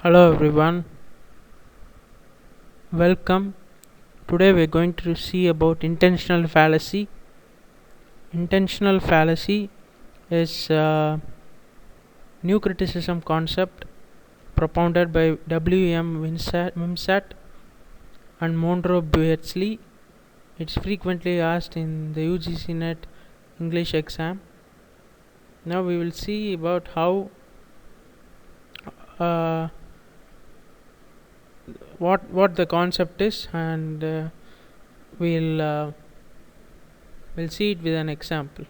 Hello everyone, welcome. Today we're going to see about intentional fallacy. Intentional fallacy is a new criticism concept propounded by W.M. Wimsatt and Monroe Beardsley. It's frequently asked in the UGC Net English exam. Now we will see about how uh, what the concept is, and we'll see it with an example.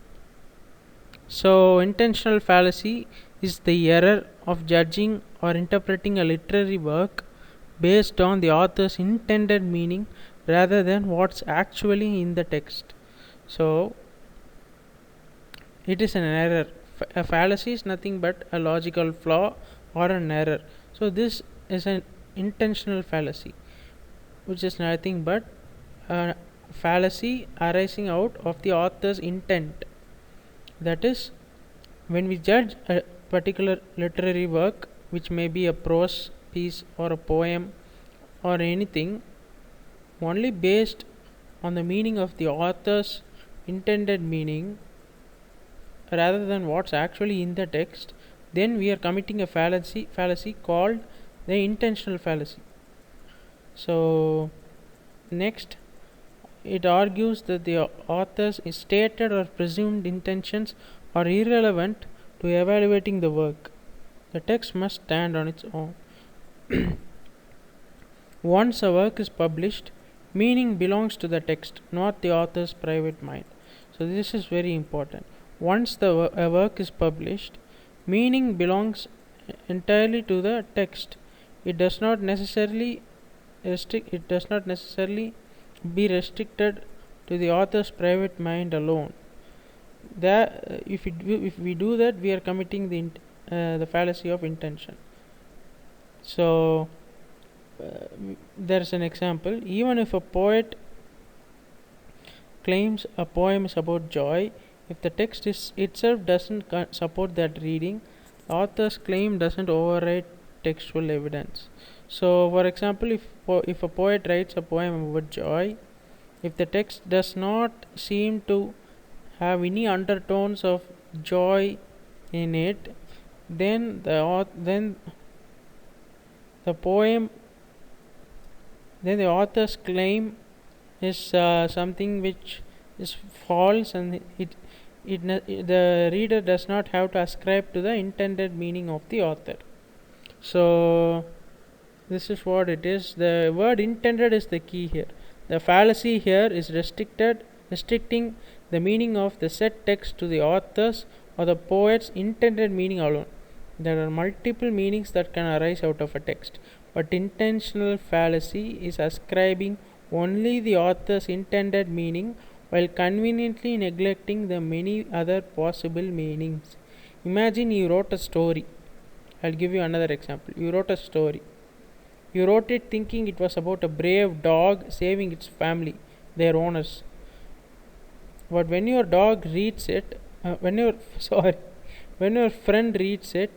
So, intentional fallacy is the error of judging or interpreting a literary work based on the author's intended meaning rather than what's actually in the text. So, it is an error. A fallacy is nothing but a logical flaw or an error. So, this is an intentional fallacy, which is nothing but a fallacy arising out of the author's intent. That is, when we judge a particular literary work, which may be a prose piece or a poem or anything, only based on the meaning of the author's intended meaning rather than what's actually in the text, then we are committing a fallacy called the intentional fallacy. So, next, it argues that the author's stated or presumed intentions are irrelevant to evaluating the work. The text must stand on its own. Once a work is published, meaning belongs to the text, not the author's private mind. So, this is very important. Once a work is published, meaning belongs entirely to the text. It does not necessarily be restricted to the author's private mind alone. If we do that, we are committing the fallacy of intention. So, there is an example. Even if a poet claims a poem is about joy, if the text itself doesn't support that reading, the author's claim doesn't override textual evidence. So, for example, if a poet writes a poem about joy, if the text does not seem to have any undertones of joy in it, then the author's claim is something which is false, and the reader does not have to ascribe to the intended meaning of the author. So, this is what it is. The word intended is the key here. The fallacy here is restricting the meaning of the said text to the author's or the poet's intended meaning alone. There are multiple meanings that can arise out of a text, but intentional fallacy is ascribing only the author's intended meaning while conveniently neglecting the many other possible meanings. Imagine you wrote a story. I'll give you another example. You wrote a story. You wrote it thinking it was about a brave dog saving its family, their owners. But when your dog reads it, when your friend reads it,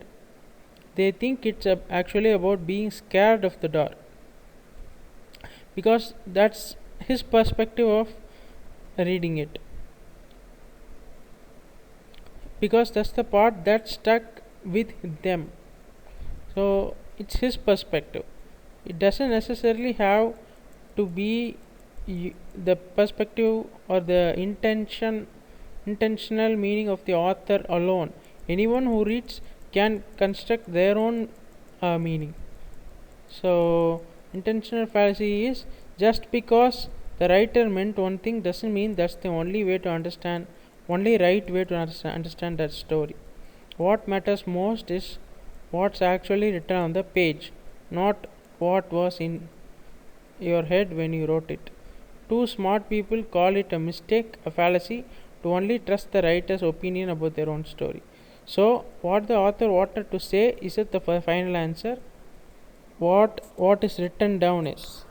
they think it's actually about being scared of the dog, because that's his perspective of reading it, because that's the part that stuck with them. So, it's his perspective. It doesn't necessarily have to be the perspective or the intentional meaning of the author alone. Anyone who reads can construct their own meaning. So, intentional fallacy is, just because the writer meant one thing doesn't mean that's the only right way to understand that story. What matters most is what's actually written on the page, not what was in your head when you wrote it. Two smart people call it a mistake, a fallacy, to only trust the writer's opinion about their own story. So, what the author wanted to say isn't the final answer. What is written down is.